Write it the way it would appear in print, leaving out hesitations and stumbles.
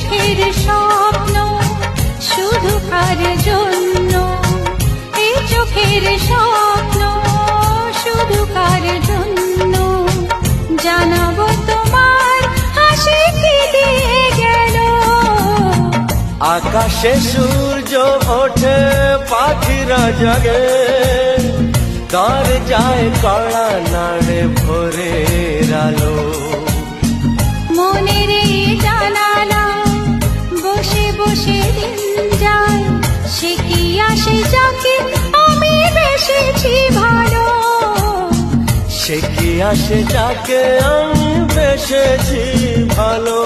চোখের স্বপ্ন শুধু কার জন্য, এই চোখের স্বপ্ন শুধু কার জন্য, জানাবো তোমার হাসি কি দিয়ে গেল। আকাশে সূর্য ওঠে পাখিরা জাগে, তার যায় কড়া নাড়ে ভোরের আলো। মনের এই জানালা বসে বসে দিন যায়, সে কি আসে যাকে আমি বেসেছি ভালো, সে কি আসে যাকে আমি বেসেছি ভালো।